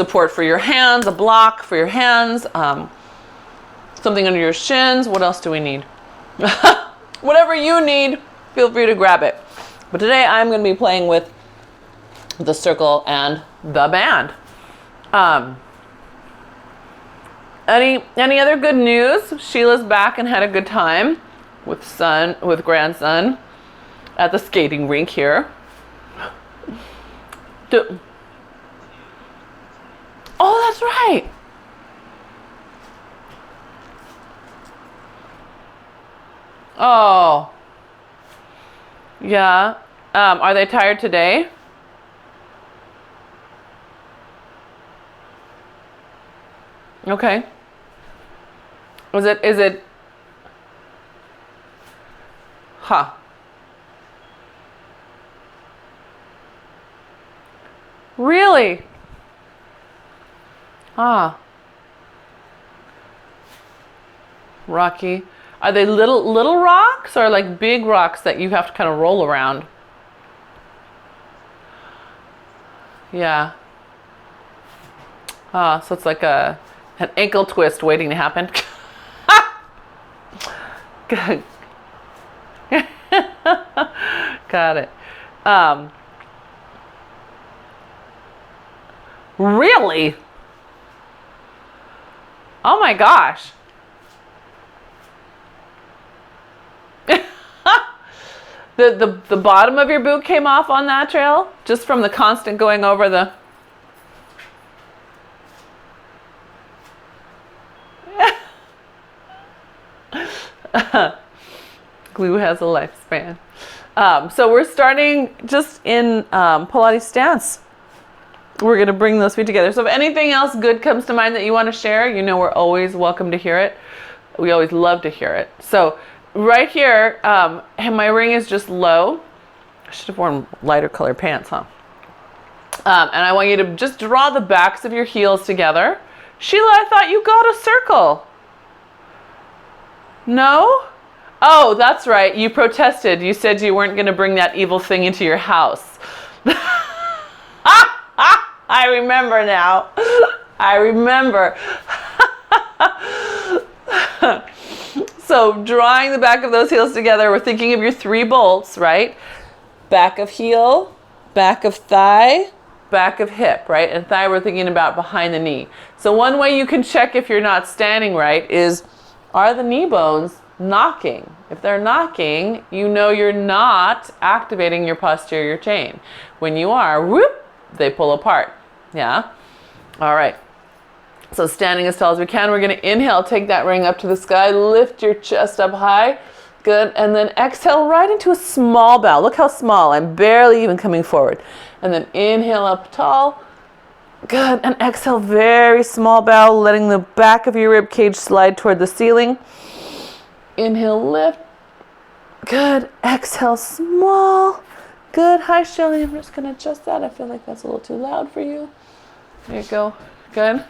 support for your hands, a block for your hands, something under your shins. What else do we need? Whatever you need, feel free to grab it. But today I'm going to be playing with the circle and the band. Any other good news? Sheila's back and had a good time with grandson at the skating rink here. Oh, that's right. Oh, yeah. Are they tired today? Okay. Is it? Huh. Really? Ah. Rocky. Are they little rocks or like big rocks that you have to kind of roll around? Yeah. Ah, so it's like an ankle twist waiting to happen. Good. Got it. Really? Oh my gosh. The bottom of your boot came off on that trail just from the constant going over the. Glue has a lifespan. So we're starting just in Pilates stance. We're going to bring those feet together. So if anything else good comes to mind that you want to share, you know we're always welcome to hear it. We always love to hear it. So right here, and my ring is just low. I should have worn lighter colored pants, huh? And I want you to just draw the backs of your heels together. Sheila, I thought you got a circle. No? Oh, that's right. You protested. You said you weren't going to bring that evil thing into your house. I remember now. I remember. So drawing the back of those heels together, we're thinking of your 3 bolts, right? Back of heel, back of thigh, back of hip, right? And thigh we're thinking about behind the knee. So one way you can check if you're not standing right is, are the knee bones knocking? If they're knocking, you know you're not activating your posterior chain. When you are, whoop, they pull apart. Yeah? All right. So standing as tall as we can, we're going to inhale, take that ring up to the sky, lift your chest up high. Good. And then exhale right into a small bow. Look how small. I'm barely even coming forward. And then inhale up tall. Good. And exhale, very small bow, letting the back of your rib cage slide toward the ceiling. Inhale, lift. Good. Exhale, small. Good. Hi, Shelly. I'm just going to adjust that. I feel like that's a little too loud for you. There you go. Good.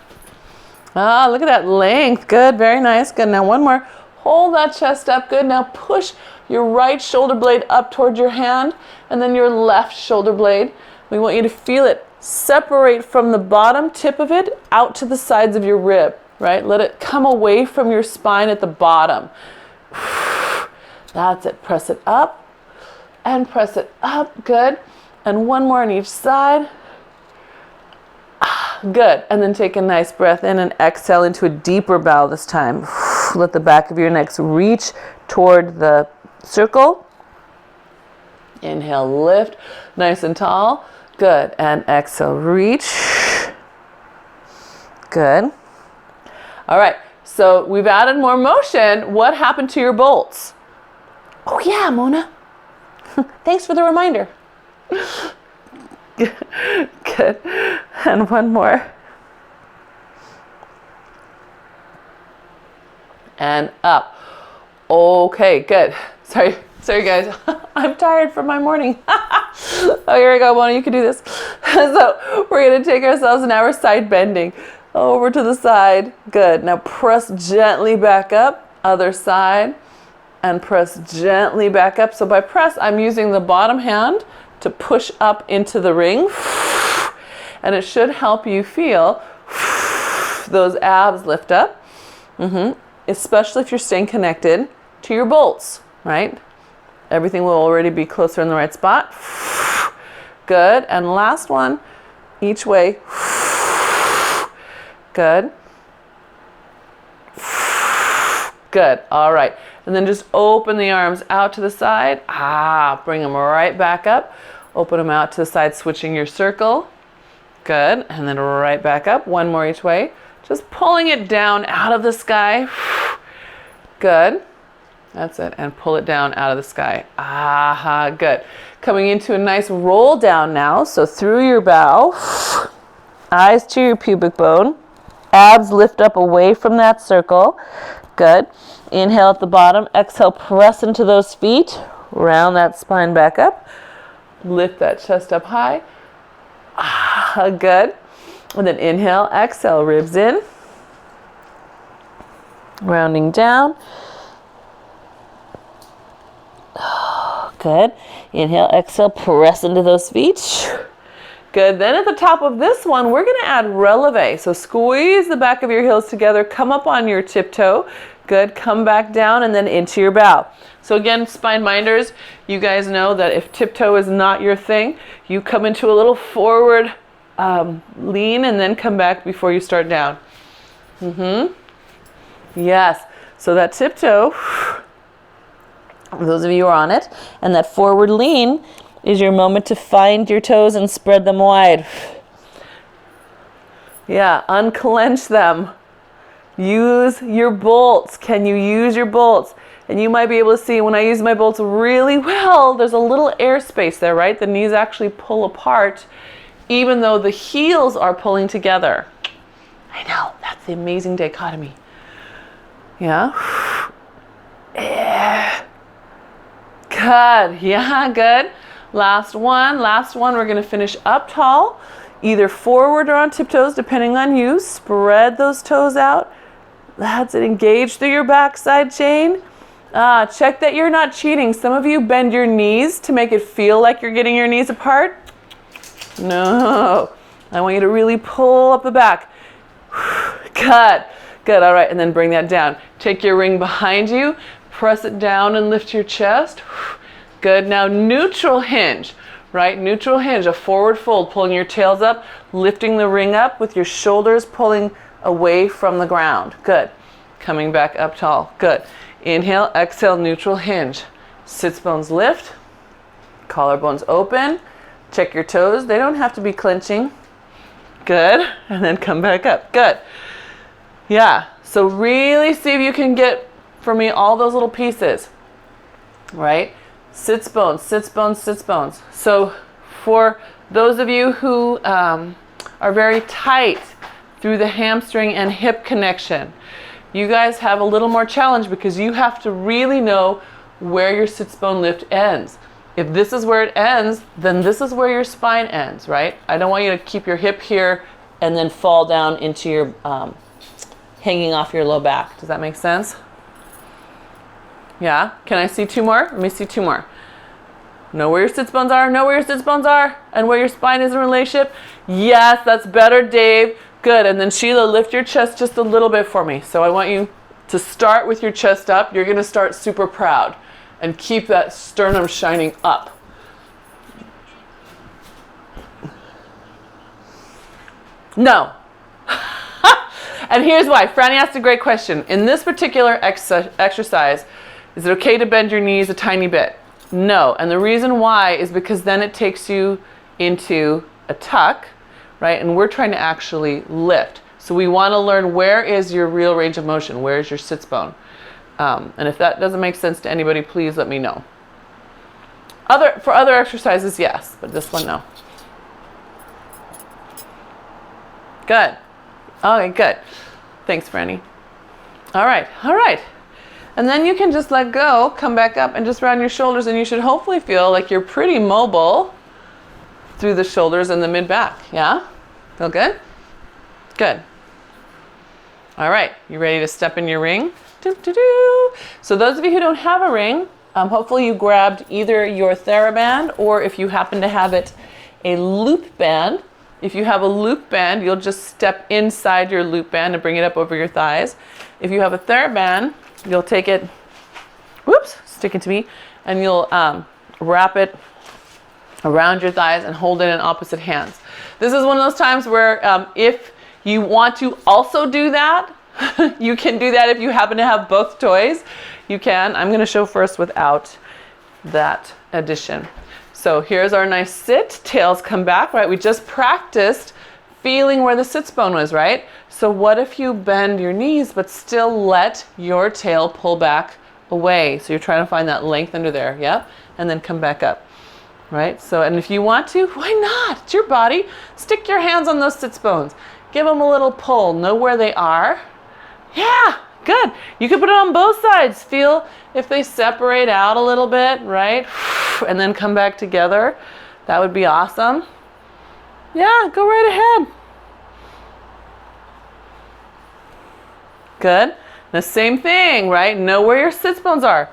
Ah, look at that length. Good. Very nice. Good. Now one more. Hold that chest up. Good. Now push your right shoulder blade up towards your hand and then your left shoulder blade. We want you to feel it separate from the bottom tip of it out to the sides of your rib, right? Let it come away from your spine at the bottom. That's it. Press it up and press it up. Good. And one more on each side. Good. And then take a nice breath in and exhale into a deeper bow this time. Let the back of your neck reach toward the circle. Inhale, lift. Nice and tall. Good. And exhale, reach. Good. All right. So we've added more motion. What happened to your bolts? Oh yeah, Mona. Thanks for the reminder. Good. And one more. And up. Okay, good. Sorry guys. I'm tired from my morning. Oh, here we go, Mona, you can do this. So we're gonna take ourselves, now we're side bending. Over to the side. Good. Now press gently back up. Other side. And press gently back up. So by press, I'm using the bottom hand to push up into the ring. And it should help you feel those abs lift up, especially if you're staying connected to your bolts, right? Everything will already be closer in the right spot. Good. And last one, each way. Good. Good. All right. And then just open the arms out to the side. Bring them right back up. Open them out to the side, switching your circle. Good. And then right back up. One more each way. Just pulling it down out of the sky. Good. That's it. And pull it down out of the sky. Good. Coming into a nice roll down now. So through your bow, eyes to your pubic bone. Abs lift up away from that circle. Good. Inhale at the bottom. Exhale, press into those feet. Round that spine back up. Lift that chest up high. Good. And then inhale, exhale, ribs in. Rounding down. Good. Inhale, exhale, press into those feet. Good. Then at the top of this one, we're going to add releve. So squeeze the back of your heels together. Come up on your tiptoe. Good. Come back down and then into your bow. So again, spine minders, you guys know that if tiptoe is not your thing, you come into a little forward lean and then come back before you start down. Yes. So that tiptoe, those of you who are on it, and that forward lean is your moment to find your toes and spread them wide. Yeah, unclench them. Use your bolts. Can you use your bolts? And you might be able to see when I use my bolts really well, there's a little air space there, right? The knees actually pull apart, even though the heels are pulling together. I know, that's the amazing dichotomy. Yeah. Good. Yeah, good. Last one. We're going to finish up tall, either forward or on tiptoes, depending on you. Spread those toes out. That's it. Engage through your backside chain. Check that you're not cheating. Some of you bend your knees to make it feel like you're getting your knees apart. No. I want you to really pull up the back. Good. Good. All right. And then bring that down. Take your ring behind you. Press it down and lift your chest. Good. Now neutral hinge, right? Neutral hinge, a forward fold, pulling your tails up, lifting the ring up with your shoulders pulling away from the ground. Good. Coming back up tall. Good. Inhale, exhale, neutral hinge. Sits bones lift. Collarbones open. Check your toes. They don't have to be clenching. Good. And then come back up. Good. Yeah. So really see if you can get, for me, all those little pieces, right? Sits bones, sits bones, sits bones. So for those of you who are very tight through the hamstring and hip connection, you guys have a little more challenge because you have to really know where your sits bone lift ends. If this is where it ends, then this is where your spine ends, right? I don't want you to keep your hip here and then fall down into your hanging off your low back. Does that make sense? Yeah. Can I see two more? Let me see two more. Know where your sits bones are. Know where your sits bones are and where your spine is in relationship. Yes, that's better, Dave. Good. And then Sheila, lift your chest just a little bit for me. So I want you to start with your chest up. You're going to start super proud and keep that sternum shining up. No. And here's why. Franny asked a great question. In this particular exercise, is it okay to bend your knees a tiny bit? No. And the reason why is because then it takes you into a tuck, right? And we're trying to actually lift. So we want to learn where is your real range of motion? Where is your sits bone? And if that doesn't make sense to anybody, please let me know. For other exercises, yes, but this one, no. Good. Okay, good. Thanks, Franny. All right. And then you can just let go, come back up and just round your shoulders, and you should hopefully feel like you're pretty mobile through the shoulders and the mid-back. Yeah? Feel good? Good. All right. You ready to step in your ring? Doo-doo-doo. So those of you who don't have a ring, hopefully you grabbed either your theraband or if you happen to have it, a loop band. If you have a loop band, you'll just step inside your loop band and bring it up over your thighs. If you have a theraband, you'll take it, whoops, stick it to me, and you'll wrap it around your thighs and hold it in opposite hands. This is one of those times where if you want to also do that, you can do that if you happen to have both toys. You can. I'm going to show first without that addition. So here's our nice sit. Tails come back, right? We just practiced feeling where the sits bone was, right? So what if you bend your knees but still let your tail pull back away? So you're trying to find that length under there, yep? And then come back up, right? So, and if you want to, why not? It's your body. Stick your hands on those sits bones. Give them a little pull. Know where they are. Yeah, good. You can put it on both sides. Feel if they separate out a little bit, right? And then come back together. That would be awesome. Yeah, go right ahead. Good. The same thing, right? Know where your sits bones are.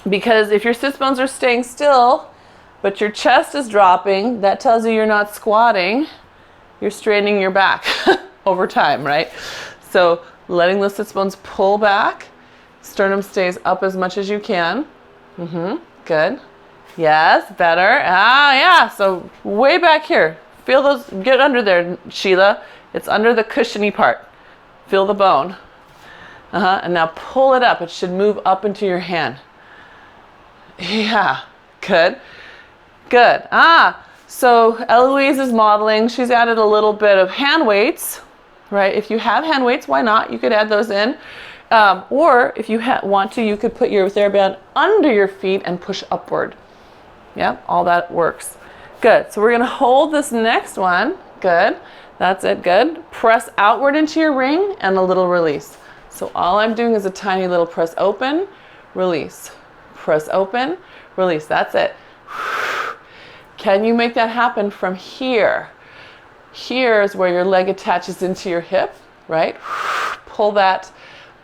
Because if your sits bones are staying still, but your chest is dropping, that tells you you're not squatting. You're straining your back over time, right? So letting those sits bones pull back. Sternum stays up as much as you can. Good. Yes, better. Ah, yeah. So way back here. Feel those, get under there, Sheila. It's under the cushiony part. Feel the bone. And now pull it up. It should move up into your hand. Yeah, good. Good. So Eloise is modeling. She's added a little bit of hand weights, right? If you have hand weights, why not? You could add those in. Or if you want to, you could put your theraband under your feet and push upward. Yeah, all that works. Good. So we're going to hold this next one. Good. That's it. Good. Press outward into your ring and a little release. So all I'm doing is a tiny little press open, release. Press open, release. That's it. Can you make that happen from here? Here is where your leg attaches into your hip, right? Pull that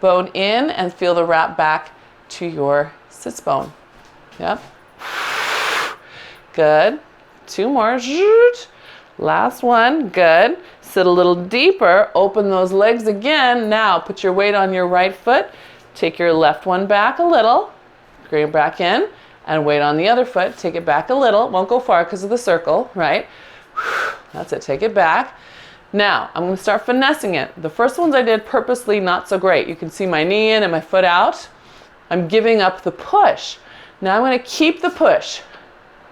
bone in and feel the wrap back to your sits bone. Yep. Good. Two more. Last one. Good. Sit a little deeper. Open those legs again. Now put your weight on your right foot. Take your left one back a little. Bring it back in. And weight on the other foot. Take it back a little. Won't go far because of the circle, right? That's it. Take it back. Now, I'm going to start finessing it. The first ones I did purposely not so great. You can see my knee in and my foot out. I'm giving up the push. Now I'm going to keep the push.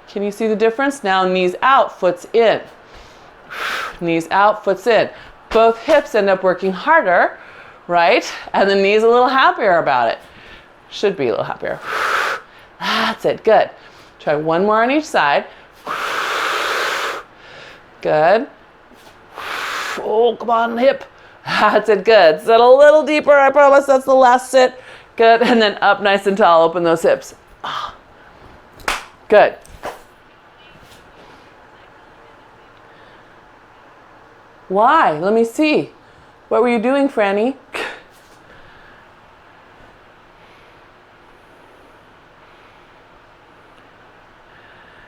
Can you see the difference? Now knees out, foot's in. Knees out, foot's in. Both hips end up working harder, right? And the knee's a little happier about it. Should be a little happier. That's it. Good. Try one more on each side. Good. Oh, come on, hip. That's it. Good. Sit a little deeper. I promise that's the last sit. Good. And then up nice and tall. Open those hips. Good. Why? Let me see. What were you doing, Franny?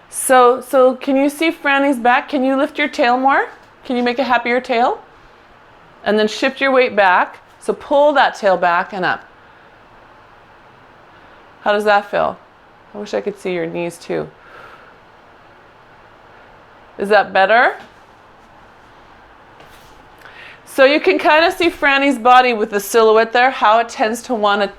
So can you see Franny's back? Can you lift your tail more? Can you make a happier tail? And then shift your weight back. So pull that tail back and up. How does that feel? I wish I could see your knees too. Is that better? So you can kind of see Franny's body with the silhouette there, how it tends to want to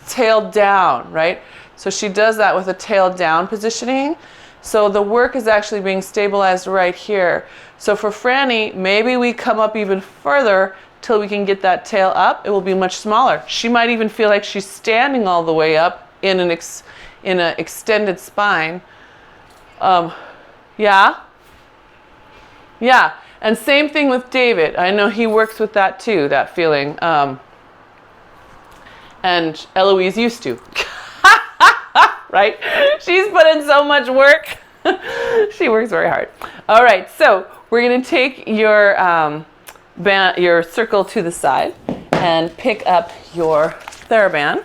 tail down, right? So she does that with a tail down positioning. So the work is actually being stabilized right here. So for Franny, maybe we come up even further till we can get that tail up. It will be much smaller. She might even feel like she's standing all the way up in an extended spine. Yeah. And same thing with David. I know he works with that too, that feeling. And Eloise used to. Right? She's put in so much work. She works very hard. All right, so we're going to take your your circle to the side and pick up your theraband.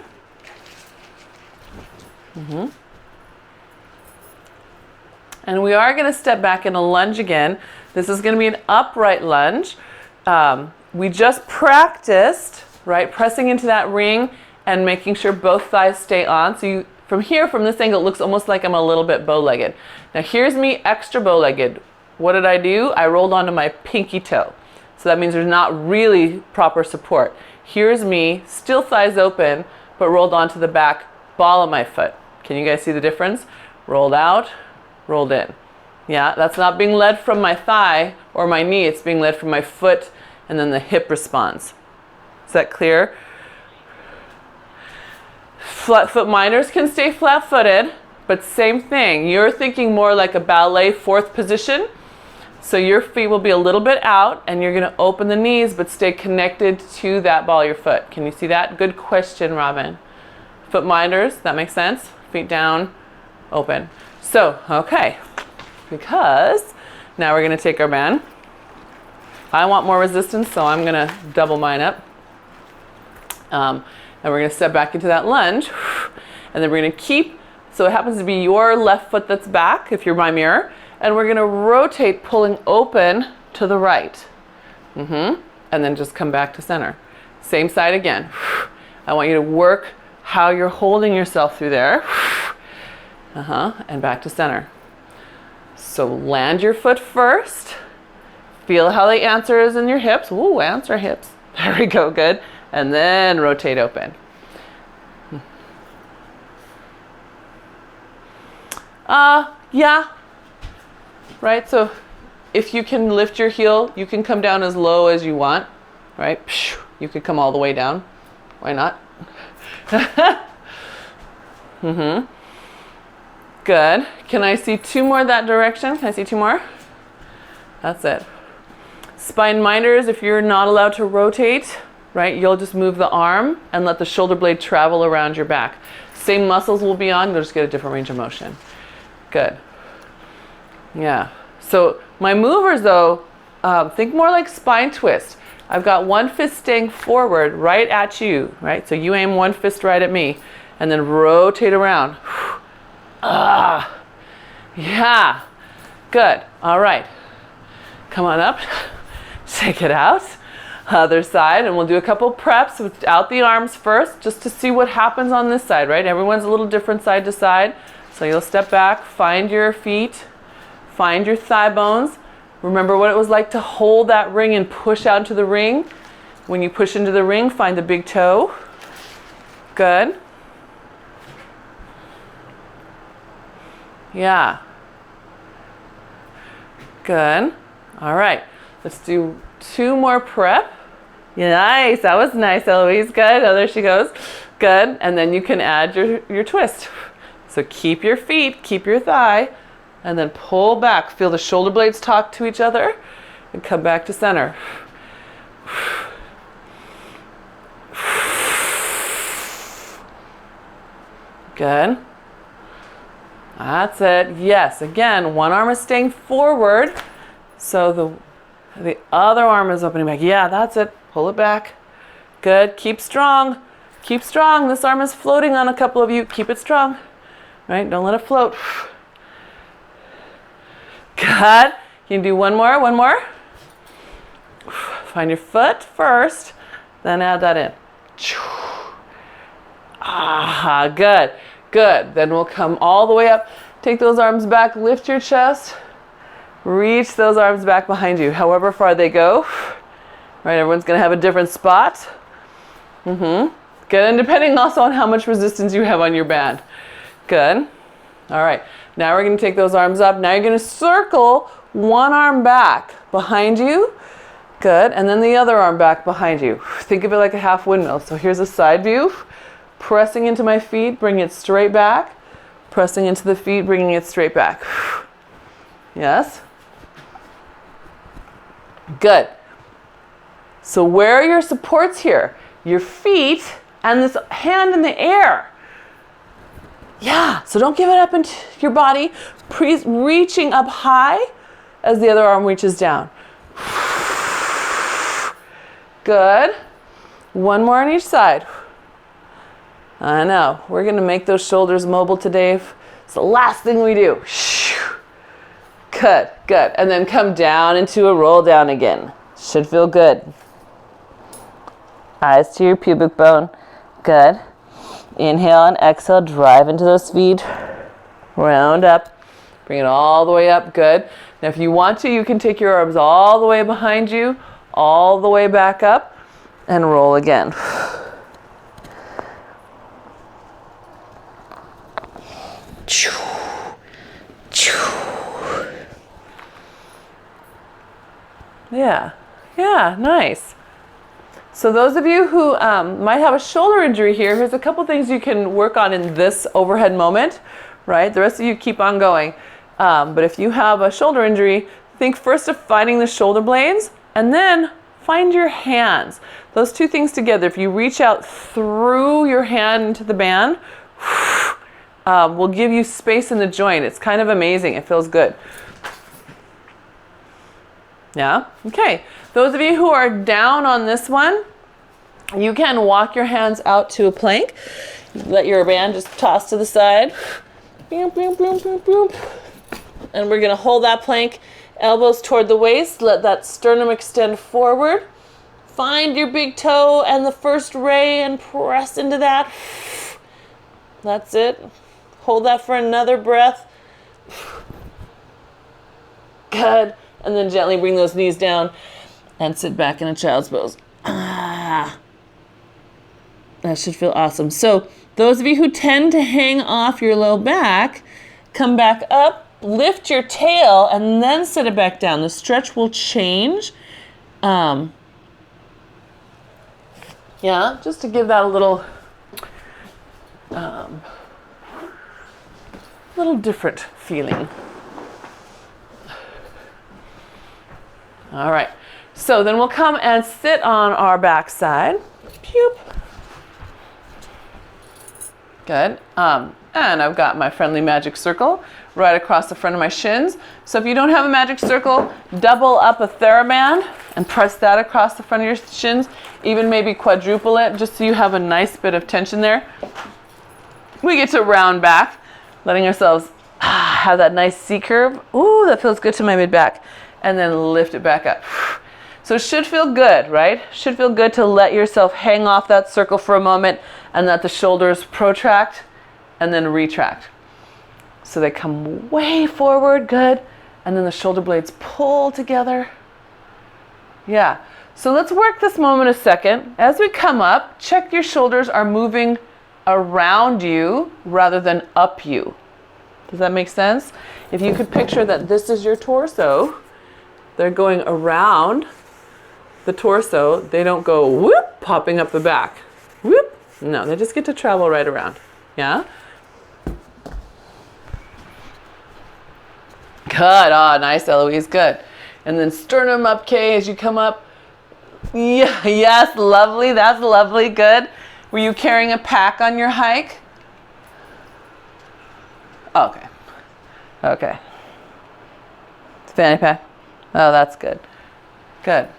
And we are going to step back in a lunge again. This is going to be an upright lunge. We just practiced, right, pressing into that ring and making sure both thighs stay on. So you, from here, from this angle, it looks almost like I'm a little bit bow-legged. Now here's me extra bow-legged. What did I do? I rolled onto my pinky toe. So that means there's not really proper support. Here's me, still thighs open, but rolled onto the back ball of my foot. Can you guys see the difference? Rolled out, rolled in. Yeah, that's not being led from my thigh or my knee. It's being led from my foot, and then the hip responds. Is that clear? Flat foot minders can stay flat-footed, but same thing. You're thinking more like a ballet fourth position. So your feet will be a little bit out, and you're going to open the knees, but stay connected to that ball of your foot. Can you see that? Good question, Robin. Foot minders, that makes sense? Feet down, open. So, okay, because now we're going to take our band. I want more resistance, so I'm going to double mine up. And we're going to step back into that lunge, and then we're going to keep, so it happens to be your left foot that's back, if you're my mirror, and we're going to rotate, pulling open to the right. And then just come back to center. Same side again. I want you to work how you're holding yourself through there. And back to center. So land your foot first. Feel how the answer is in your hips. Ooh, answer hips. There we go, good. And then rotate open. Yeah. Right, so if you can lift your heel, you can come down as low as you want, right? You could come all the way down. Why not? Good. Can I see two more that direction? Can I see two more? That's it. Spine minders, if you're not allowed to rotate, right, you'll just move the arm and let the shoulder blade travel around your back. Same muscles will be on, you'll just get a different range of motion. Good. Yeah. So my movers though, think more like spine twist. I've got one fist staying forward right at you, right? So you aim one fist right at me and then rotate around. Yeah. Good. All right. Come on up. Shake it out. Other side, and we'll do a couple preps without the arms first, just to see what happens on this side, right? Everyone's a little different side to side. So you'll step back, find your feet, find your thigh bones. Remember what it was like to hold that ring and push out into the ring. When you push into the ring, find the big toe. Good. Yeah. Good. All right. Let's do two more prep. Nice. That was nice, Eloise. Good. Oh, there she goes. Good. And then you can add your twist. So keep your feet, keep your thigh, and then pull back. Feel the shoulder blades talk to each other, and come back to center. Good. That's it. Yes. Again, one arm is staying forward, so the other arm is opening back. Yeah, that's it. Pull it back. Good. Keep strong. Keep strong. This arm is floating on a couple of you. Keep it strong. Right? Don't let it float. Good. You can do one more. One more. Find your foot first, then add that in. Ah, good. Good. Then we'll come all the way up. Take those arms back. Lift your chest. Reach those arms back behind you, however far they go. Right, everyone's going to have a different spot. Good, and depending also on how much resistance you have on your band. Good. All right, now we're going to take those arms up. Now you're going to circle one arm back behind you. Good, and then the other arm back behind you. Think of it like a half windmill. So here's a side view. Pressing into my feet, bringing it straight back. Pressing into the feet, bringing it straight back. Yes? Good. So where are your supports here? Your feet and this hand in the air. Yeah, so don't give it up into your body. Reaching up high as the other arm reaches down. Good. One more on each side. I know, we're going to make those shoulders mobile today. It's the last thing we do. Good. Good, good. And then come down into a roll down again. Should feel good. Eyes to your pubic bone. Good. Inhale and exhale, drive into those feet. Round up. Bring it all the way up. Good. Now if you want to, you can take your arms all the way behind you, all the way back up, and roll again. Yeah, yeah, nice. So those of you who might have a shoulder injury here, here's a couple things you can work on in this overhead moment, right? The rest of you keep on going. But if you have a shoulder injury, think first of finding the shoulder blades and then find your hands. Those two things together, if you reach out through your hand into the band, will give you space in the joint. It's kind of amazing. It feels good. Yeah? Okay. Those of you who are down on this one, you can walk your hands out to a plank. Let your band just toss to the side. And we're going to hold that plank, elbows toward the waist. Let that sternum extend forward. Find your big toe and the first ray and press into that. That's it. Hold that for another breath. Good. And then gently bring those knees down and sit back in a child's pose. That should feel awesome. So those of you who tend to hang off your low back, come back up, lift your tail, and then sit it back down. The stretch will change. Yeah, just to give that a little different feeling. All right, so then we'll come and sit on our back side. Pew. Good. And I've got my friendly magic circle right across the front of my shins. So if you don't have a magic circle, double up a theraband and press that across the front of your shins. Even maybe quadruple it, just so you have a nice bit of tension there. We get to round back, letting ourselves have that nice C curve. Ooh, that feels good to my mid-back. And then lift it back up. So it should feel good, right? Should feel good to let yourself hang off that circle for a moment and let the shoulders protract and then retract. So they come way forward, good. And then the shoulder blades pull together. Yeah. So let's work this moment a second. As we come up, check your shoulders are moving around you rather than up you. Does that make sense? If you could picture that this is your torso, they're going around the torso. They don't go whoop, popping up the back. Whoop. No, they just get to travel right around. Yeah? Good. Ah, nice, Eloise. Good. And then sternum up, Kay, as you come up. Yeah, yes, lovely. That's lovely. Good. Were you carrying a pack on your hike? Okay. Okay. Fanny pack. Oh, that's good. Good.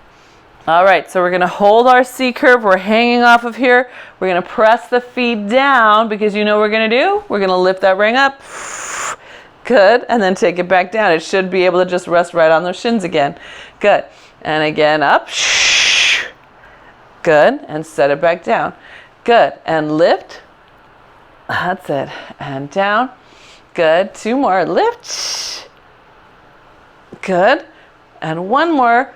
All right, so we're going to hold our C curve. We're hanging off of here. We're going to press the feet down because you know what we're going to do? We're going to lift that ring up. Good. And then take it back down. It should be able to just rest right on those shins again. Good. And again, up. Good. And set it back down. Good. And lift. That's it. And down. Good. Two more. Lift. Good. And one more.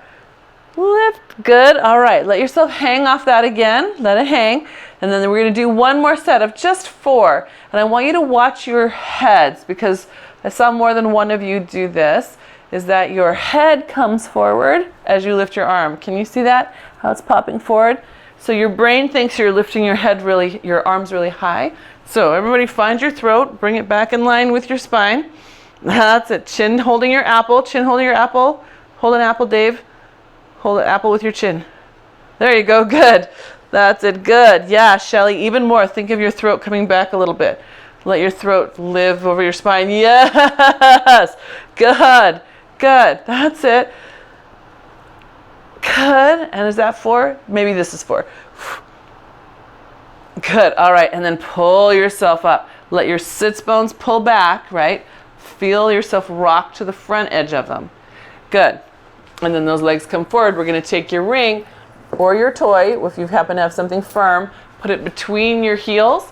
Lift. Good. All right. Let yourself hang off that again. Let it hang. And then we're going to do one more set of just 4. And I want you to watch your heads because I saw more than one of you do this. Is that your head comes forward as you lift your arm. Can you see that? How it's popping forward? So your brain thinks you're lifting your head really, your arms really high. So everybody find your throat. Bring it back in line with your spine. That's it. Chin holding your apple. Chin holding your apple. Hold an apple, Dave. Hold an apple with your chin. There you go. Good. That's it. Good. Yeah, Shelly, even more. Think of your throat coming back a little bit. Let your throat live over your spine. Yes. Good. Good. That's it. Good. And is that 4? Maybe this is 4. Good. All right. And then pull yourself up. Let your sits bones pull back, right? Feel yourself rock to the front edge of them. Good. And then those legs come forward. We're going to take your ring or your toy, if you happen to have something firm, put it between your heels.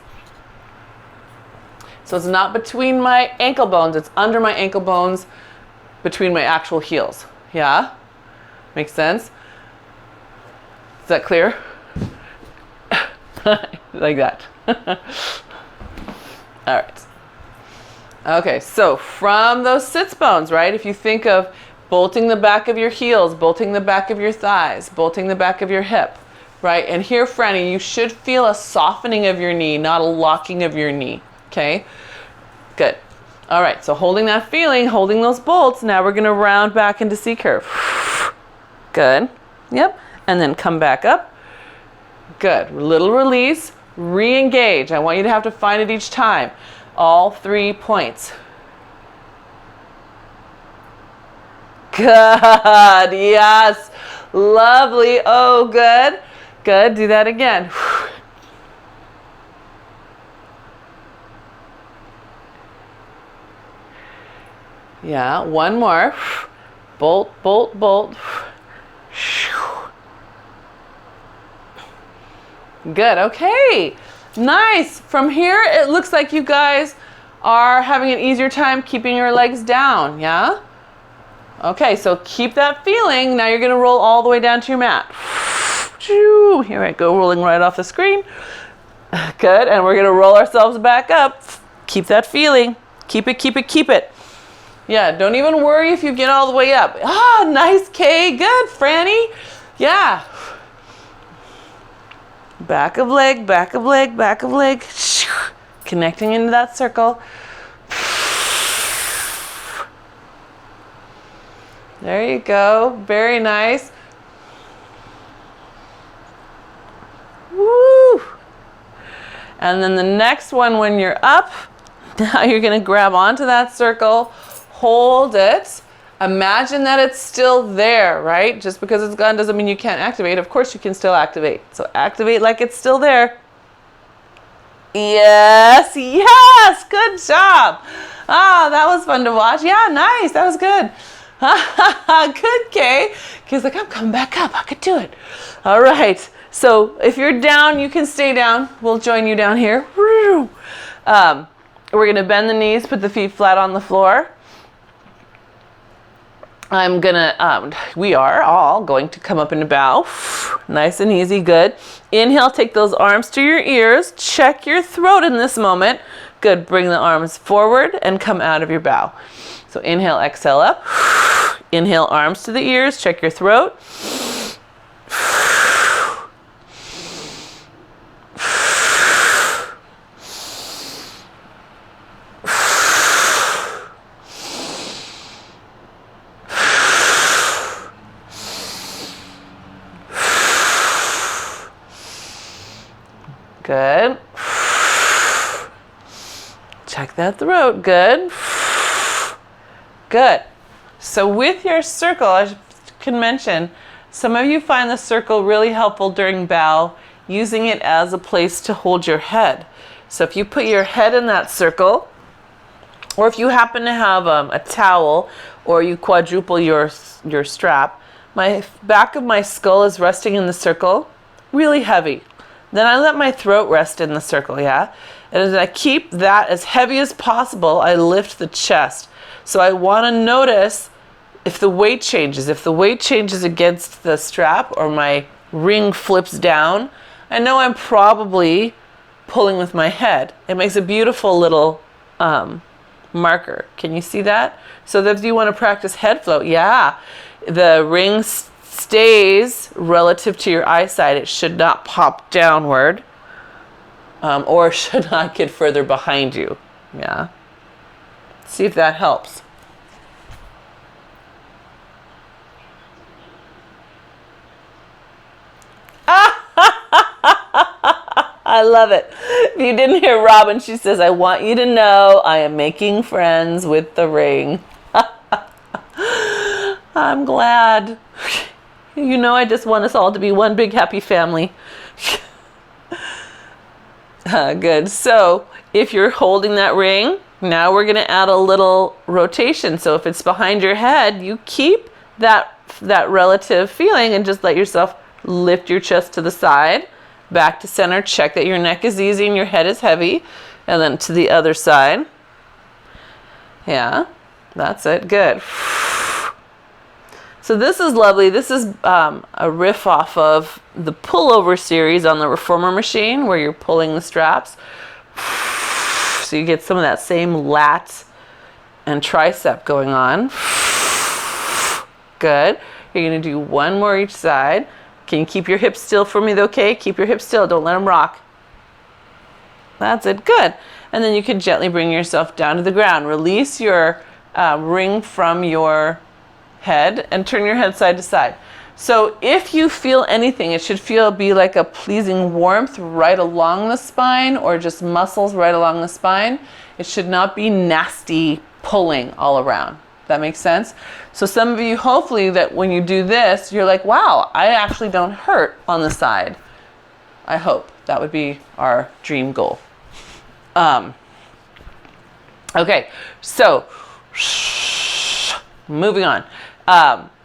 So it's not between my ankle bones, it's under my ankle bones, between my actual heels. Yeah? Makes sense? Is that clear? Like that. All right. Okay, so from those sits bones, right? If you think of bolting the back of your heels, bolting the back of your thighs, bolting the back of your hip, right? And here, Franny, you should feel a softening of your knee, not a locking of your knee, okay? Good. All right, so holding that feeling, holding those bolts, now we're gonna round back into C curve. Good, yep, and then come back up. Good, little release, re-engage. I want you to have to find it each time. All 3 points. Good, yes, lovely, oh good, good, do that again. Yeah, one more, bolt, bolt, bolt. Good, okay, nice. From here, it looks like you guys are having an easier time keeping your legs down, yeah? Okay, so keep that feeling. Now you're gonna roll all the way down to your mat. Here I go, rolling right off the screen. Good, and we're gonna roll ourselves back up. Keep that feeling. Keep it, keep it, keep it. Yeah, don't even worry if you get all the way up. Ah, nice, Kay, good, Franny. Yeah. Back of leg, back of leg, back of leg. Connecting into that circle. There you go, very nice. Woo! And then the next one, when you're up, now you're gonna grab onto that circle, hold it. Imagine that it's still there, right? Just because it's gone doesn't mean you can't activate. Of course you can still activate. So activate like it's still there. Yes, yes, good job. Ah, that was fun to watch. Yeah, nice, that was good. Good, Kay. Kay's like, I'm coming back up, I could do it. All right, so if you're down, you can stay down. We'll join you down here. We're gonna bend the knees, put the feet flat on the floor. We are all going to come up in a bow. Nice and easy, good. Inhale, take those arms to your ears. Check your throat in this moment. Good, bring the arms forward and come out of your bow. So inhale, exhale up. Inhale, arms to the ears, check your throat. Good. Check that throat. Good. Good. So with your circle, I can mention, some of you find the circle really helpful during bow, using it as a place to hold your head. So if you put your head in that circle, or if you happen to have a towel, or you quadruple your strap, my back of my skull is resting in the circle, really heavy. Then I let my throat rest in the circle, yeah? And as I keep that as heavy as possible, I lift the chest. So I want to notice if the weight changes. If the weight changes against the strap or my ring flips down, I know I'm probably pulling with my head. It makes a beautiful little marker. Can you see that? So that if you want to practice head float, yeah, the ring stays relative to your eyesight. It should not pop downward or should not get further behind you. Yeah. See if that helps. I love it. If you didn't hear Robin, she says, I want you to know I am making friends with the ring. I'm glad. You know, I just want us all to be one big happy family. Good. So if you're holding that ring, Now we're gonna add a little rotation. So if it's behind your head, you keep that relative feeling and just let yourself lift your chest to the side, back to center, check that your neck is easy and your head is heavy, and then to the other side. Yeah, that's it, good. So this is lovely. This is a riff off of the pullover series on the reformer machine where you're pulling the straps. So you get some of that same lat and tricep going on. Good. You're going to do one more each side. Can you keep your hips still for me, though, okay? Keep your hips still. Don't let them rock. That's it. Good. And then you can gently bring yourself down to the ground. Release your ring from your head and turn your head side to side. So if you feel anything, it should be like a pleasing warmth right along the spine or just muscles right along the spine. It should not be nasty pulling all around. That makes sense? So some of you, hopefully, that when you do this, you're like, wow, I actually don't hurt on the side. I hope. That would be our dream goal. Okay, so moving on.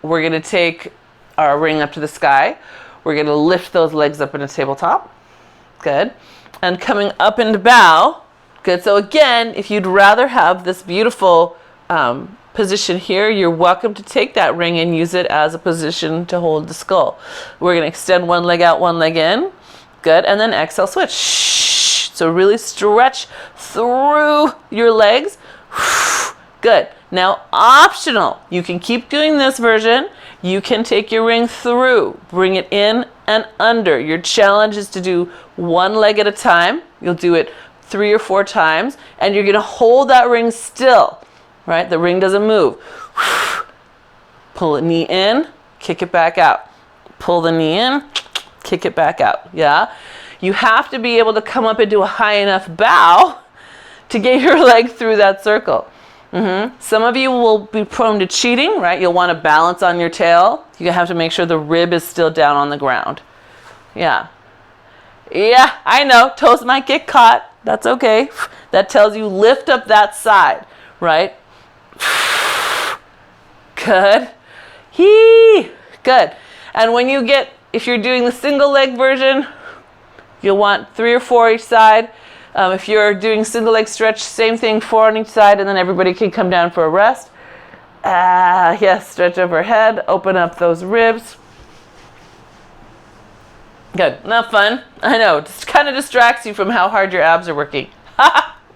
We're going to take our ring up to the sky. We're going to lift those legs up in a tabletop. Good. And coming up into bow. Good. So again, if you'd rather have this beautiful position here, you're welcome to take that ring and use it as a position to hold the skull. We're going to extend one leg out, one leg in. Good. And then exhale, switch. So really stretch through your legs. Good. Now, optional. You can keep doing this version. You can take your ring through, bring it in and under. Your challenge is to do one leg at a time. You'll do it 3 or 4 times, and you're going to hold that ring still, right? The ring doesn't move. Pull the knee in, kick it back out. Pull the knee in, kick it back out. Yeah? You have to be able to come up into a high enough bow to get your leg through that circle. Some of you will be prone to cheating, right? You'll want to balance on your tail. You have to make sure the rib is still down on the ground. Yeah. Yeah, I know. Toes might get caught. That's okay. That tells you lift up that side, right? Good. Good. And when you get, if you're doing the single leg version, you'll want 3 or 4 each side. If you're doing single leg stretch, same thing, 4 on each side, and then everybody can come down for a rest. Yes, stretch overhead, open up those ribs. Good, not fun. I know, it just kind of distracts you from how hard your abs are working.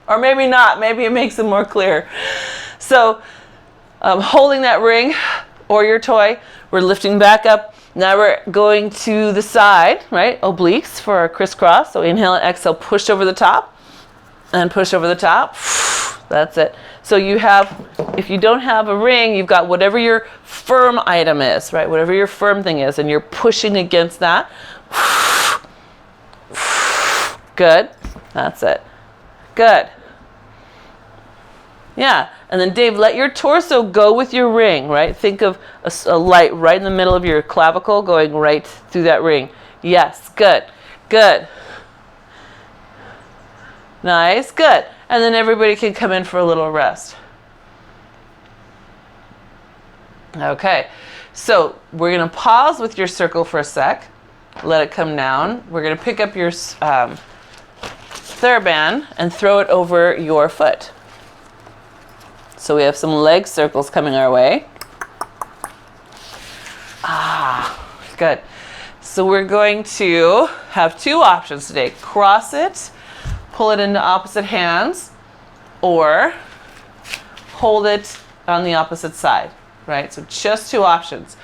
Or maybe not, maybe it makes them more clear. So, holding that ring or your toy, we're lifting back up. Now we're going to the side, right? Obliques for our crisscross. So inhale and exhale, push over the top and push over the top. That's it. So you have, if you don't have a ring, you've got whatever your firm item is, right? Whatever your firm thing is, and you're pushing against that. Good. That's it. Good. Yeah. And then Dave, let your torso go with your ring, right? Think of a light right in the middle of your clavicle going right through that ring. Yes, good, good. Nice, good. And then everybody can come in for a little rest. Okay, so we're going to pause with your circle for a sec. Let it come down. We're going to pick up your theraband and throw it over your foot. So we have some leg circles coming our way. Good. So we're going to have 2 options today. Cross it, pull it into opposite hands, or hold it on the opposite side, right? So just 2 options.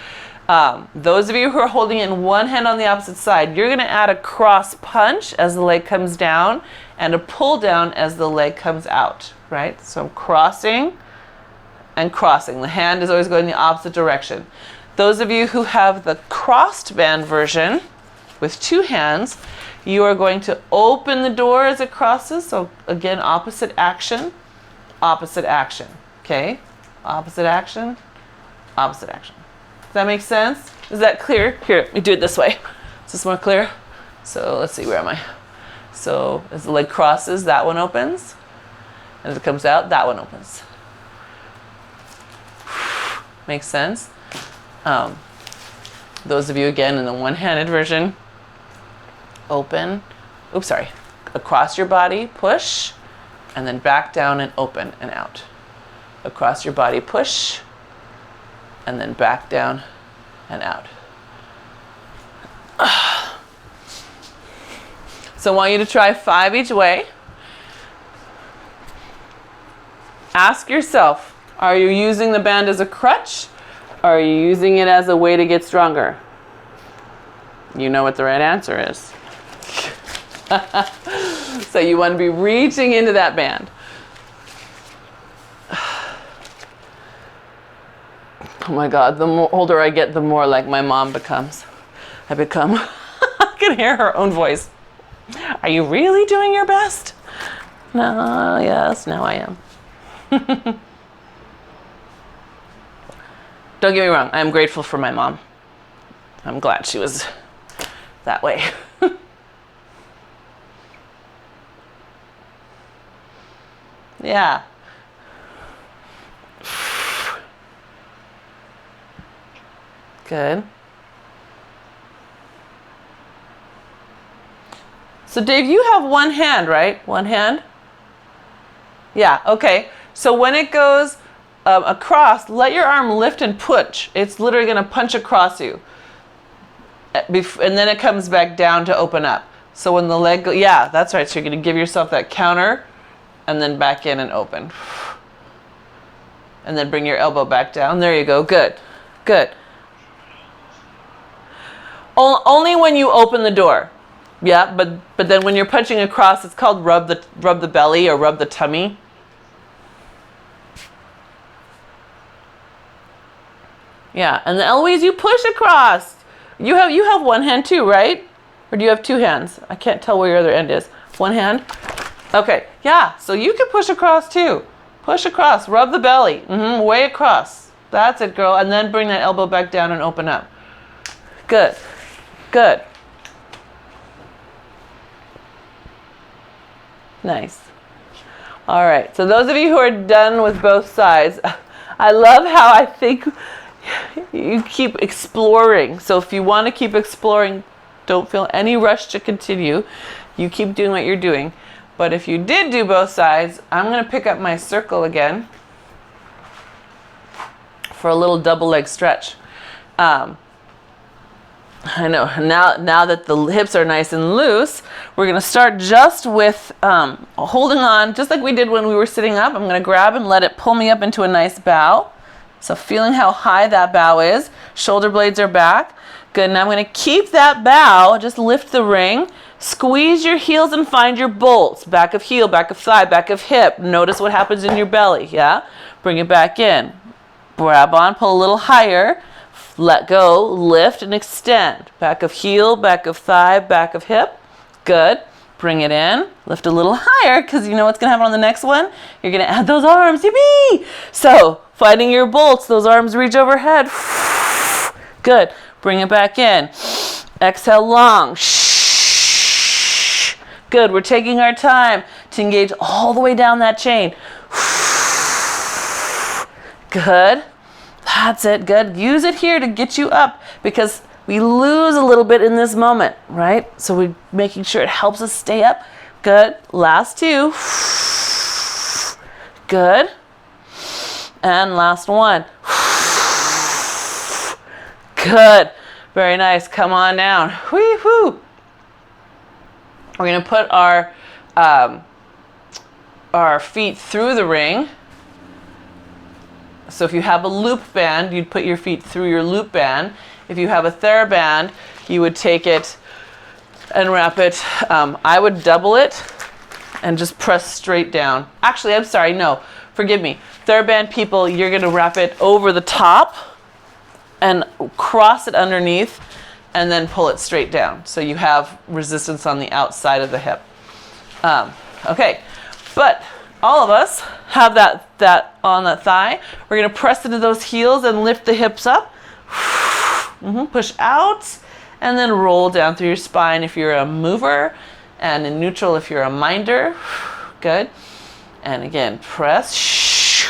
Those of you who are holding it in one hand on the opposite side, you're going to add a cross punch as the leg comes down and a pull down as the leg comes out, right? So I'm crossing and crossing. The hand is always going the opposite direction. Those of you who have the crossed band version with 2 hands, you are going to open the door as it crosses. So again, opposite action, okay? Opposite action, opposite action. Does that make sense? Is that clear? Here, let me do it this way. Is this more clear? So let's see, where am I? So as the leg crosses, that one opens. As it comes out, that one opens. Makes sense? Those of you, again, in the one-handed version, open. Oops, sorry. Across your body, push, and then back down and open and out. Across your body, push, and then back down and out. So I want you to try 5 each way. Ask yourself, are you using the band as a crutch? Or are you using it as a way to get stronger? You know what the right answer is. So you want to be reaching into that band. Oh my God, the more older I get, the more like my mom becomes. I can hear her own voice. Are you really doing your best? No, yes, now I am. Don't get me wrong, I am grateful for my mom. I'm glad she was that way. Yeah. Good. So Dave, you have one hand, right? One hand? Yeah, okay. So when it goes across, let your arm lift and push. It's literally going to punch across you. And then it comes back down to open up. So when the leg goes, yeah, that's right. So you're going to give yourself that counter and then back in and open. And then bring your elbow back down. There you go. Good. Good. Only when you open the door. Yeah, but then when you're punching across, it's called rub the belly or rub the tummy. Yeah, and the Eloise, you push across. You have one hand too, right? Or do you have two hands? I can't tell where your other end is. One hand? Okay, yeah, so you can push across too. Push across, rub the belly, way across. That's it, girl. And then bring that elbow back down and open up. Good, good. Nice. All right, so those of you who are done with both sides, I love how I think you keep exploring. So if you want to keep exploring, don't feel any rush to continue. You keep doing what you're doing. But if you did do both sides, I'm going to pick up my circle again for a little double leg stretch. I know, now that the hips are nice and loose, we're going to start just with holding on, just like we did when we were sitting up. I'm going to grab and let it pull me up into a nice bow. So feeling how high that bow is. Shoulder blades are back. Good, now I'm going to keep that bow, just lift the ring. Squeeze your heels and find your bolts. Back of heel, back of thigh, back of hip. Notice what happens in your belly, yeah? Bring it back in. Grab on, pull a little higher. Let go, lift and extend. Back of heel, back of thigh, back of hip. Good. Bring it in. Lift a little higher because you know what's going to happen on the next one? You're going to add those arms. Yippee! So, finding your bolts, those arms reach overhead. Good. Bring it back in. Exhale long. Good. We're taking our time to engage all the way down that chain. Good. That's it. Good. Use it here to get you up because we lose a little bit in this moment, right? So we're making sure it helps us stay up. Good. Last two. Good. And last one. Good. Very nice. Come on down. Whee-hoo. We're going to put our feet through the ring. So if you have a loop band, you'd put your feet through your loop band. If you have a theraband, you would take it and wrap it. I would double it and just press straight down. Actually, I'm sorry, no, forgive me. Theraband people, you're going to wrap it over the top and cross it underneath and then pull it straight down. So you have resistance on the outside of the hip. Okay, but all of us have that on that thigh. We're going to press into those heels and lift the hips up. Push out and then roll down through your spine if you're a mover and in neutral if you're a minder. Good. And again, press.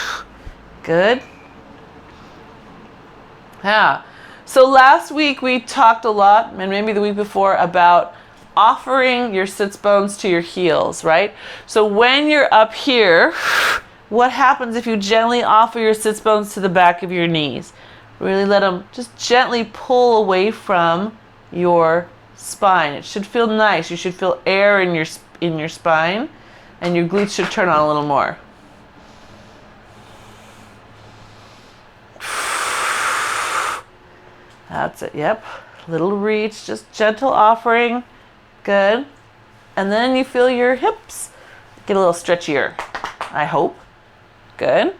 Good. Yeah. So last week we talked a lot, and maybe the week before, about offering your sits bones to your heels, right? So when you're up here, what happens if you gently offer your sits bones to the back of your knees? Really let them just gently pull away from your spine. It should feel nice. You should feel air in your spine, and your glutes should turn on a little more. That's it. Yep. Little reach, just gentle offering. Good. And then you feel your hips get a little stretchier, I hope. Good. And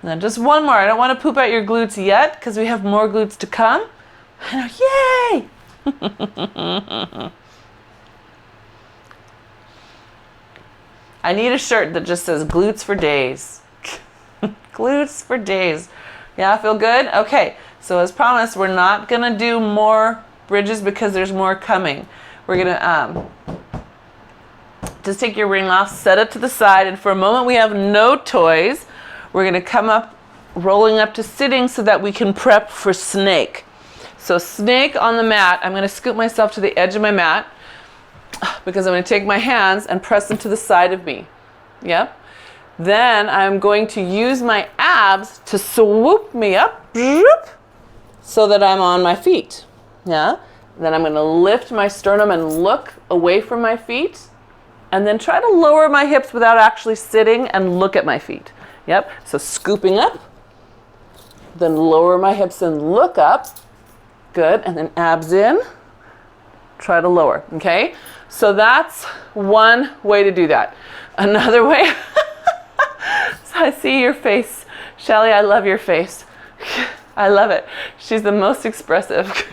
then just one more. I don't want to poop out your glutes yet because we have more glutes to come. Yay! I need a shirt that just says glutes for days. Glutes for days. Yeah, feel good? Okay. So as promised, we're not going to do more bridges because there's more coming. We're going to just take your ring off, set it to the side, and for a moment we have no toys. We're going to come up, rolling up to sitting so that we can prep for snake. So snake on the mat, I'm going to scoop myself to the edge of my mat because I'm going to take my hands and press them to the side of me. Yep. Then I'm going to use my abs to swoop me up so that I'm on my feet. Yeah. Then I'm going to lift my sternum and look away from my feet, and then try to lower my hips without actually sitting and look at my feet. Yep. So scooping up, then lower my hips and look up. Good. And then abs in, try to lower. Okay. So that's one way to do that. Another way, so I see your face. Shelly, I love your face. I love it. She's the most expressive.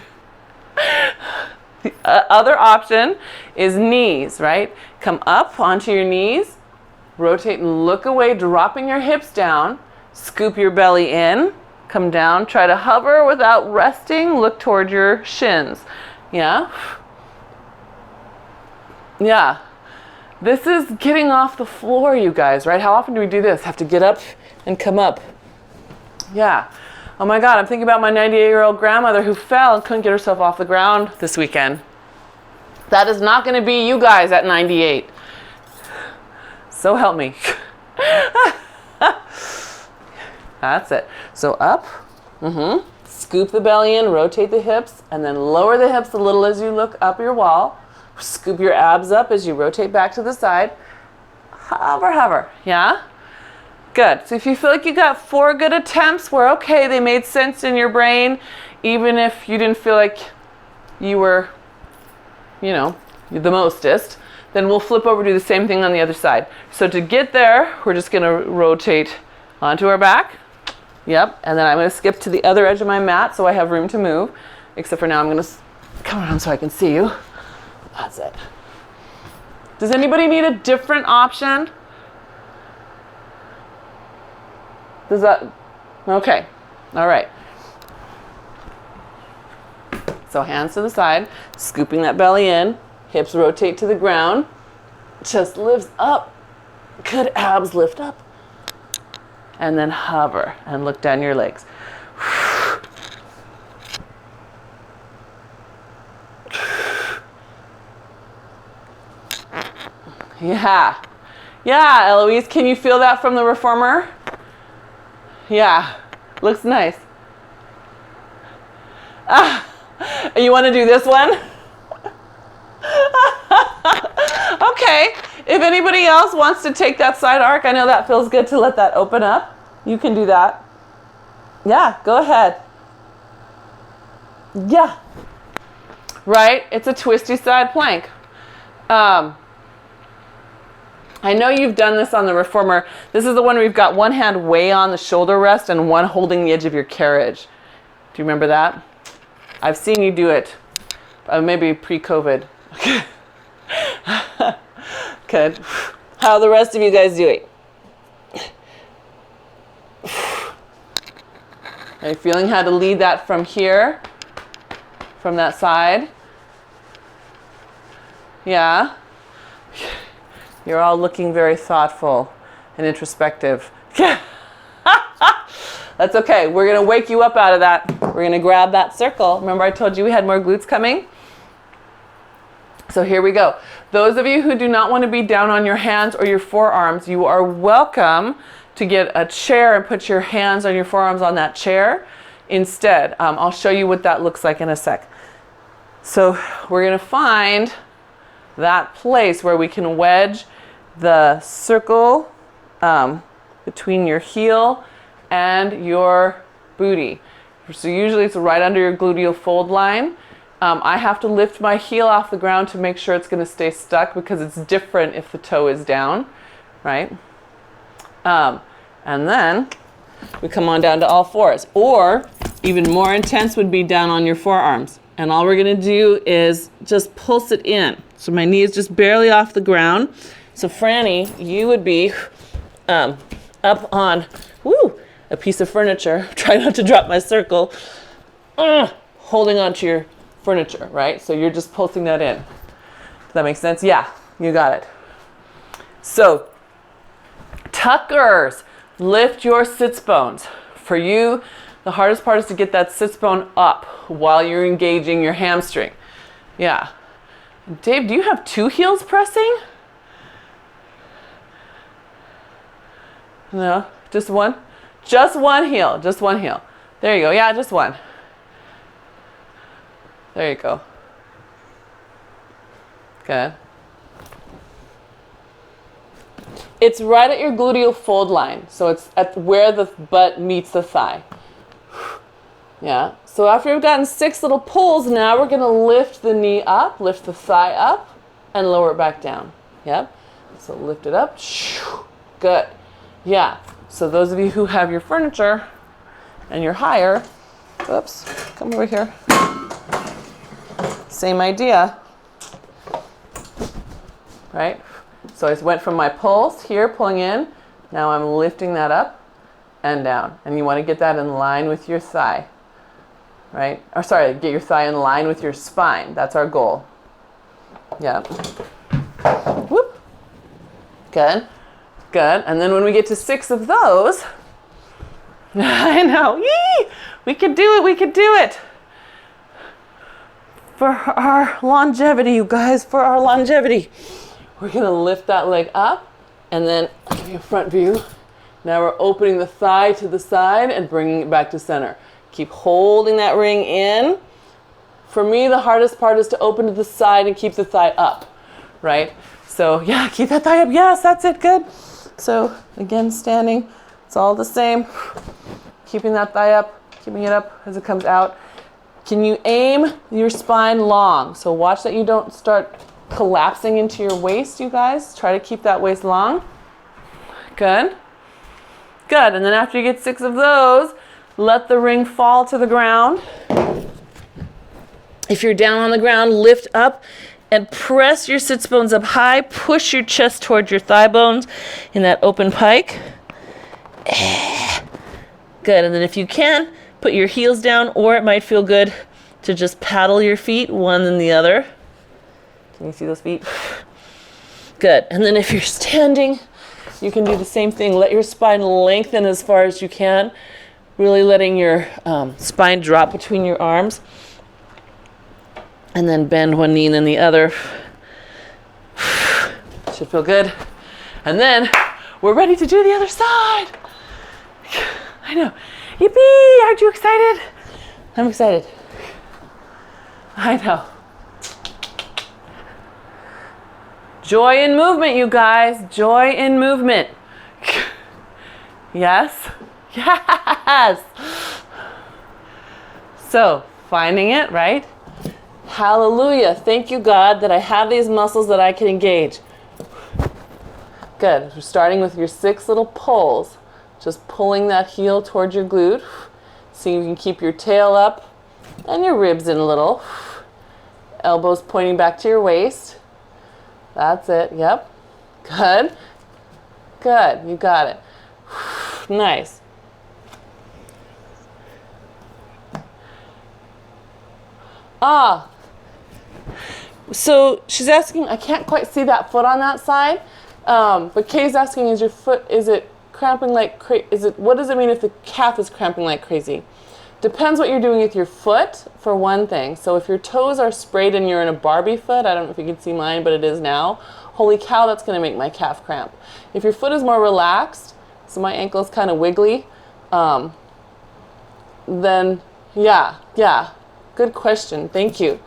The other option is knees, right? Come up onto your knees, rotate and look away, dropping your hips down, scoop your belly in, come down, try to hover without resting, look toward your shins. Yeah? Yeah. This is getting off the floor, you guys, right? How often do we do this? Have to get up and come up. Yeah. Oh my God, I'm thinking about my 98-year-old grandmother who fell and couldn't get herself off the ground this weekend. That is not going to be you guys at 98. So help me. That's it. So up, scoop the belly in, rotate the hips, and then lower the hips a little as you look up your wall. Scoop your abs up as you rotate back to the side. Hover, hover. Yeah? Good. So if you feel like you got 4 good attempts, we're okay. They made sense in your brain, even if you didn't feel like you were, the mostest, then we'll flip over, do the same thing on the other side. So to get there, we're just going to rotate onto our back. Yep. And then I'm going to skip to the other edge of my mat so I have room to move, except for now I'm going to come around so I can see you. That's it. Does anybody need a different option? Does that, okay, all right. So hands to the side, scooping that belly in, hips rotate to the ground, chest lifts up, good, abs lift up, and then hover and look down your legs. Yeah, yeah, Eloise, can you feel that from the reformer? Yeah, looks nice. You want to do this one? Okay, if anybody else wants to take that side arc, I know that feels good to let that open up. You can do that. Yeah, go ahead. Yeah. Right, it's a twisty side plank. I know you've done this on the reformer. This is the one where you've got one hand way on the shoulder rest and one holding the edge of your carriage. Do you remember that? I've seen you do it. Maybe pre-COVID. Good. How are the rest of you guys doing? Are you feeling how to lead that from here? From that side? Yeah? You're all looking very thoughtful and introspective. That's okay. We're going to wake you up out of that. We're going to grab that circle. Remember I told you we had more glutes coming? So here we go. Those of you who do not want to be down on your hands or your forearms, you are welcome to get a chair and put your hands on your forearms on that chair instead. I'll show you what that looks like in a sec. So we're going to find that place where we can wedge the circle between your heel and your booty. So usually it's right under your gluteal fold line. I have to lift my heel off the ground to make sure it's going to stay stuck because it's different if the toe is down, right? And then we come on down to all fours. Or even more intense would be down on your forearms. And all we're going to do is just pulse it in. So my knee is just barely off the ground. So Franny, you would be up on a piece of furniture. Try not to drop my circle. Holding onto your furniture, right? So you're just pulsing that in. Does that make sense? Yeah, you got it. So, tuckers, lift your sits bones. For you, the hardest part is to get that sits bone up while you're engaging your hamstring. Yeah. Dave, do you have two heels pressing? No, just one? Just one heel, just one heel. There you go, yeah, just one. There you go. Good. It's right at your gluteal fold line. So it's at where the butt meets the thigh. Yeah. So after we've gotten 6 little pulls, now we're going to lift the knee up, lift the thigh up, and lower it back down. Yep. So lift it up. Good. Yeah. So those of you who have your furniture and you're higher, oops, come over here. Same idea, right? So I went from my pulse here, pulling in. Now I'm lifting that up and down. And you want to get that in line with your thigh, right? Or sorry, get your thigh in line with your spine. That's our goal. Yeah. Whoop. Good. Good. And then when we get to 6 of those, I know, yee! We could do it, we could do it. For our longevity, you guys, for our longevity. We're going to lift that leg up, and then I'll give you a front view. Now we're opening the thigh to the side and bringing it back to center. Keep holding that ring in. For me, the hardest part is to open to the side and keep the thigh up, right? So yeah, keep that thigh up. Yes, that's it, good. So again, standing, it's all the same. Keeping that thigh up, keeping it up as it comes out. Can you aim your spine long? So watch that you don't start collapsing into your waist, you guys. Try to keep that waist long. Good. Good. And then after you get 6 of those, let the ring fall to the ground. If you're down on the ground, lift up and press your sits bones up high. Push your chest towards your thigh bones in that open pike. Good. And then if you can, put your heels down, or it might feel good to just paddle your feet, one and the other. Can you see those feet? Good. And then if you're standing, you can do the same thing. Let your spine lengthen as far as you can, really letting your spine drop between your arms. And then bend one knee and then the other. Should feel good. And then we're ready to do the other side. I know. Yippee! Aren't you excited? I'm excited. I know. Joy in movement, you guys. Joy in movement. Yes? Yes! So, finding it, right? Hallelujah. Thank you, God, that I have these muscles that I can engage. Good. We're starting with your 6 little pulls. Just pulling that heel towards your glute. See if you can keep your tail up and your ribs in a little. Elbows pointing back to your waist. That's it. Yep. Good. Good. You got it. Nice. So she's asking, I can't quite see that foot on that side. But Kay's asking, is your foot, is it cramping like crazy? What does it mean if the calf is cramping like crazy? Depends what you're doing with your foot, for one thing. So if your toes are sprayed and you're in a Barbie foot, I don't know if you can see mine, but it is now. Holy cow, that's going to make my calf cramp. If your foot is more relaxed, so my ankle is kind of wiggly, then yeah, good question. Thank you.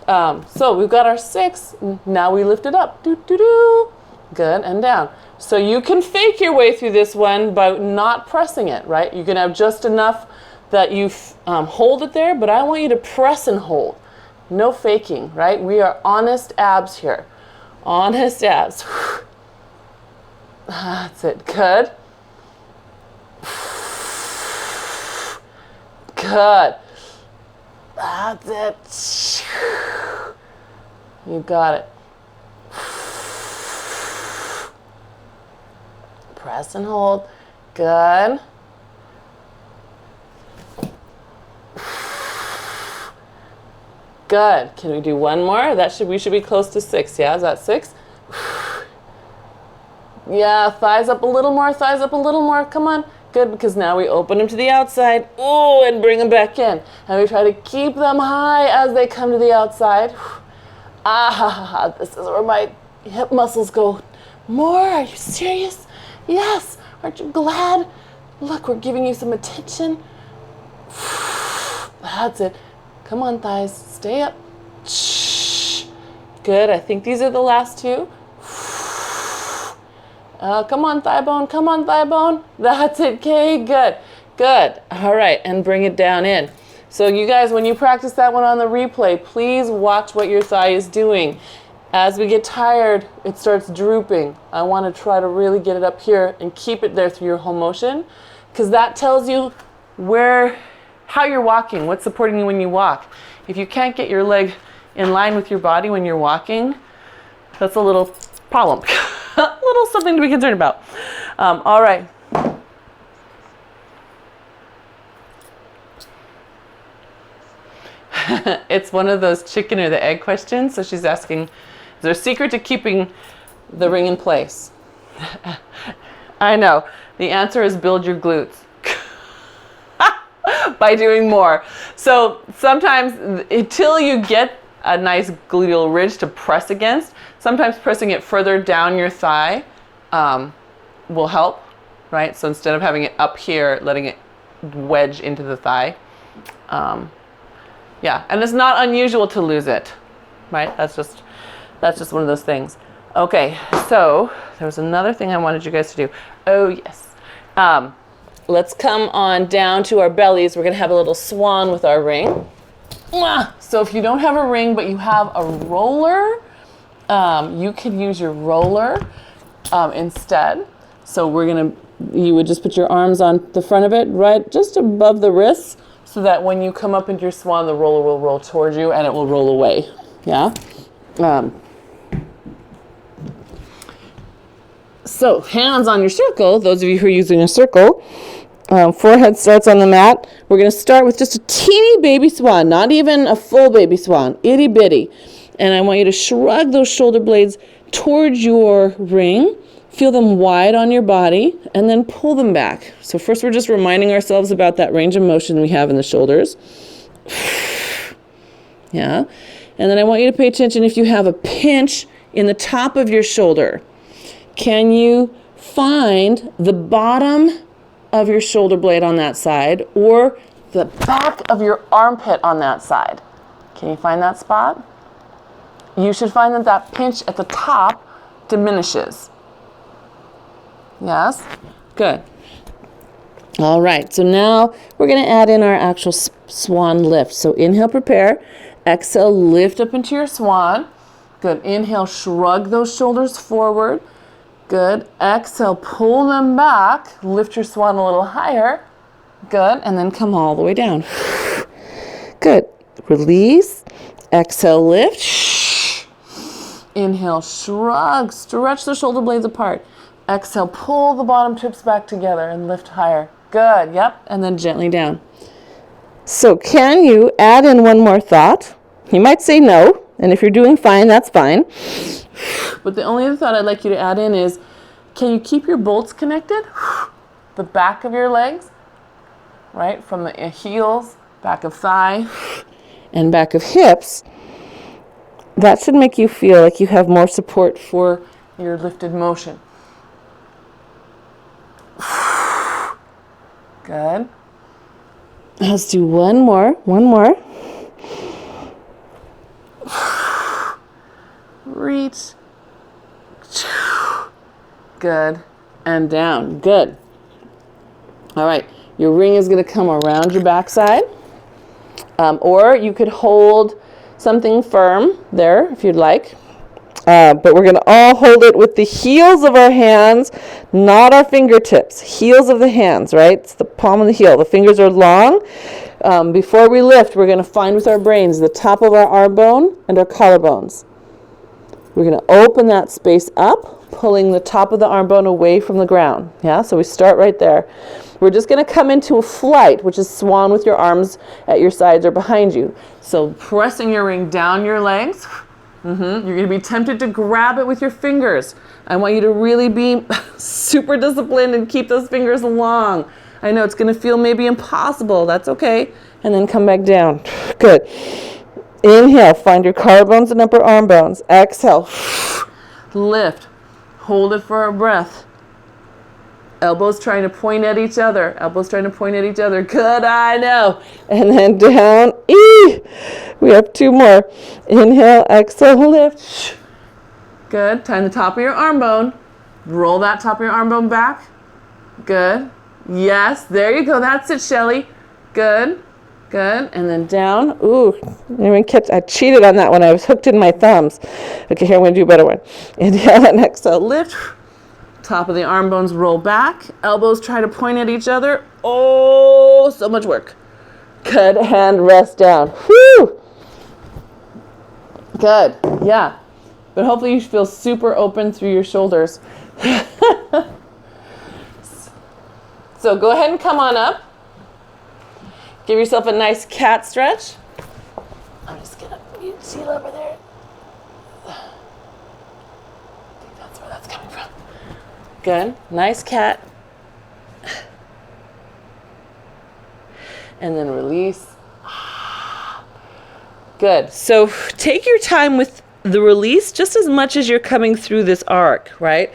So we've got our 6. Now we lift it up. Do, do, do. Good, and down. So you can fake your way through this one by not pressing it, right? You can have just enough that you hold it there, but I want you to press and hold. No faking, right? We are honest abs here. Honest abs. That's it. Good. Good. That's it. You got it. Press and hold. Good. Good. Can we do one more? We should be close to 6. Yeah, is that 6? Yeah, thighs up a little more, thighs up a little more. Come on. Good, because now we open them to the outside. Ooh, and bring them back in. And we try to keep them high as they come to the outside. Ah, this is where my hip muscles go. More? Are you serious? Yes. Aren't you glad? Look, we're giving you some attention. That's it. Come on, thighs. Stay up. Good. I think these are the last 2. Come on, thigh bone. Come on, thigh bone. That's it, Kay. Good. Good. All right. And bring it down in. So you guys, when you practice that one on the replay, please watch what your thigh is doing. As we get tired, it starts drooping. I want to try to really get it up here and keep it there through your whole motion, because that tells you how you're walking, what's supporting you when you walk. If you can't get your leg in line with your body when you're walking, that's a little problem. A little something to be concerned about. All right. It's one of those chicken or the egg questions. So she's asking, is there a secret to keeping the ring in place? I know. The answer is build your glutes. By doing more. So sometimes until you get a nice gluteal ridge to press against, sometimes pressing it further down your thigh will help, right? So instead of having it up here, letting it wedge into the thigh. Yeah, and it's not unusual to lose it, right? That's just one of those things. Okay, so there was another thing I wanted you guys to do. Oh yes. Let's come on down to our bellies. We're gonna have a little swan with our ring. So if you don't have a ring, but you have a roller, you could use your roller instead. So you would just put your arms on the front of it, right just above the wrists, so that when you come up into your swan, the roller will roll towards you and it will roll away. Yeah. So hands on your circle, those of you who are using a circle, forehead starts on the mat. We're going to start with just a teeny baby swan, not even a full baby swan, itty bitty. And I want you to shrug those shoulder blades towards your ring, feel them wide on your body, and then pull them back. So first we're just reminding ourselves about that range of motion we have in the shoulders. Yeah. And then I want you to pay attention if you have a pinch in the top of your shoulder. Can you find the bottom of your shoulder blade on that side or the back of your armpit on that side? Can you find that spot? You should find that that pinch at the top diminishes. Yes? Good. All right, so now we're going to add in our actual swan lift. So inhale, prepare. Exhale, lift up into your swan. Good. Inhale, shrug those shoulders forward. Good. Exhale, pull them back. Lift your swan a little higher. Good. And then come all the way down. Good. Release. Exhale, lift. Inhale, shrug. Stretch the shoulder blades apart. Exhale, pull the bottom tips back together and lift higher. Good. Yep. And then gently down. So can you add in one more thought? You might say no. And if you're doing fine, that's fine. But the only other thought I'd like you to add in is, can you keep your bolts connected? The back of your legs, right? From the heels, back of thigh, and back of hips. That should make you feel like you have more support for your lifted motion. Good. Let's do one more. Reach. Good. And down. Good. All right. Your ring is going to come around your backside. Or you could hold something firm there if you'd like. But we're going to all hold it with the heels of our hands, not our fingertips. Heels of the hands, right? It's the palm of the heel. The fingers are long. Before we lift, we're going to find with our brains the top of our arm bone and our collarbones. We're going to open that space up, pulling the top of the arm bone away from the ground. Yeah, so we start right there. We're just going to come into a flight, which is swan with your arms at your sides or behind you. So pressing your ring down your legs. You're going to be tempted to grab it with your fingers. I want you to really be super disciplined and keep those fingers long. I know it's going to feel maybe impossible. That's okay. And then come back down. Good. Inhale, find your collarbones and upper arm bones. Exhale, lift. Hold it for a breath. Elbows trying to point at each other. Good, I know. And then down. We have two more. Inhale, exhale, lift. Good. Time the top of your arm bone. Roll that top of your arm bone back. Good. Yes, there you go. That's it, Shelly. Good. Good. And then down. I cheated on that one. I was hooked in my thumbs. Okay, here I'm going to do a better one. Inhale and exhale. Lift. Top of the arm bones roll back. Elbows try to point at each other. Oh, so much work. Good. And rest down. Whew. Good. Yeah. But hopefully you feel super open through your shoulders. So go ahead and come on up. Give yourself a nice cat stretch. I'm just going to see it over there. I think that's where that's coming from. Good. Nice cat. And then release. Good. So take your time with the release just as much as you're coming through this arc, right?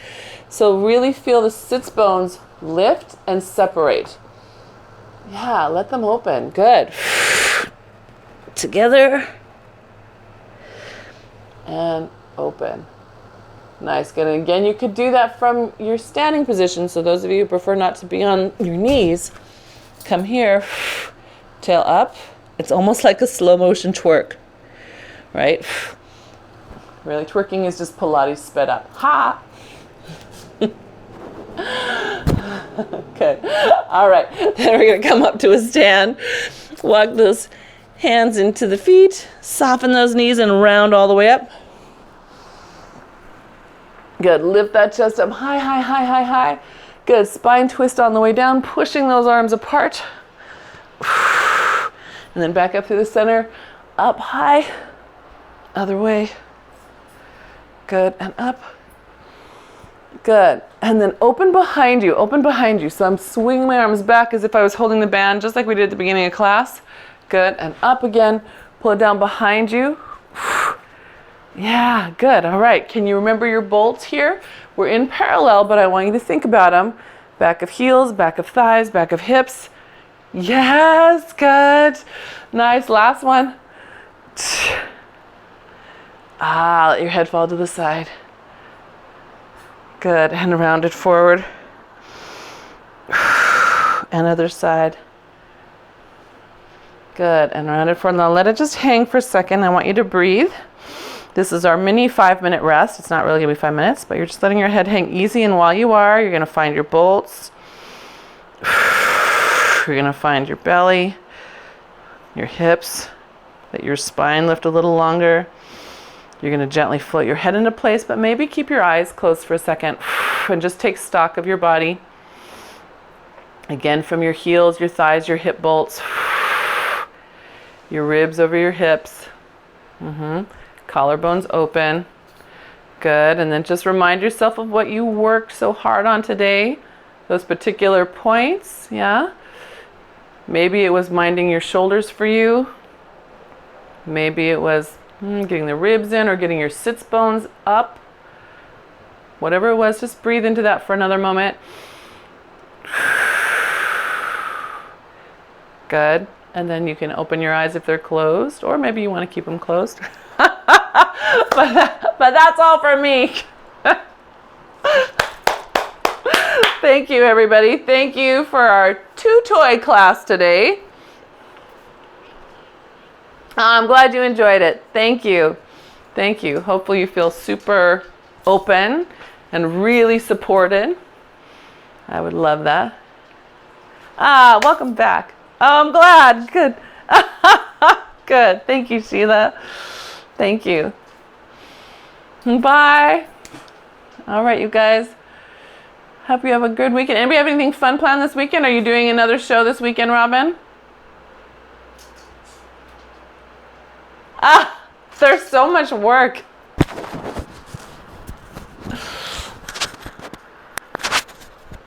So really feel the sits bones lift and separate. Yeah, let them open. Good. Together. And open. Nice. Good. And again, you could do that from your standing position. So those of you who prefer not to be on your knees, come here, tail up. It's almost like a slow motion twerk, right? Really, twerking is just Pilates sped up. Ha! Okay. All right. Then we're going to come up to a stand. Walk those hands into the feet. Soften those knees and round all the way up. Good. Lift that chest up high, high, high, high, high. Good. Spine twist on the way down, pushing those arms apart. And then back up through the center. Up high. Other way. Good. And up. Good. And then open behind you. Open behind you. So I'm swinging my arms back as if I was holding the band, just like we did at the beginning of class. Good. And up again. Pull it down behind you. Yeah, good. All right. Can you remember your bolts here? We're in parallel, but I want you to think about them. Back of heels, back of thighs, back of hips. Yes, good. Nice. Last one. Let your head fall to the side. Good. And round it forward. And other side. Good. And round it forward. Now let it just hang for a second. I want you to breathe. This is our mini 5-minute rest. It's not really going to be 5 minutes, but you're just letting your head hang easy. And while you are, you're going to find your bolts. You're going to find your belly, your hips, let your spine lift a little longer. You're going to gently float your head into place, but maybe keep your eyes closed for a second and just take stock of your body. Again, from your heels, your thighs, your hip bolts, your ribs over your hips. Collarbones open. Good. And then just remind yourself of what you worked so hard on today. Those particular points. Yeah. Maybe it was minding your shoulders for you. Maybe it was getting the ribs in or getting your sits bones up. Whatever it was, just breathe into that for another moment. Good. And then you can open your eyes if they're closed, or maybe you want to keep them closed. but that's all for me. Thank you, everybody. Thank you for our 2-toy class today. I'm glad you enjoyed it. Thank you. Thank you. Hopefully you feel super open and really supported. I would love that. Welcome back. Oh, I'm glad. Good. Good. Thank you, Sheila. Thank you. Bye. All right, you guys. Hope you have a good weekend. Anybody have anything fun planned this weekend? Are you doing another show this weekend, Robin? There's so much work.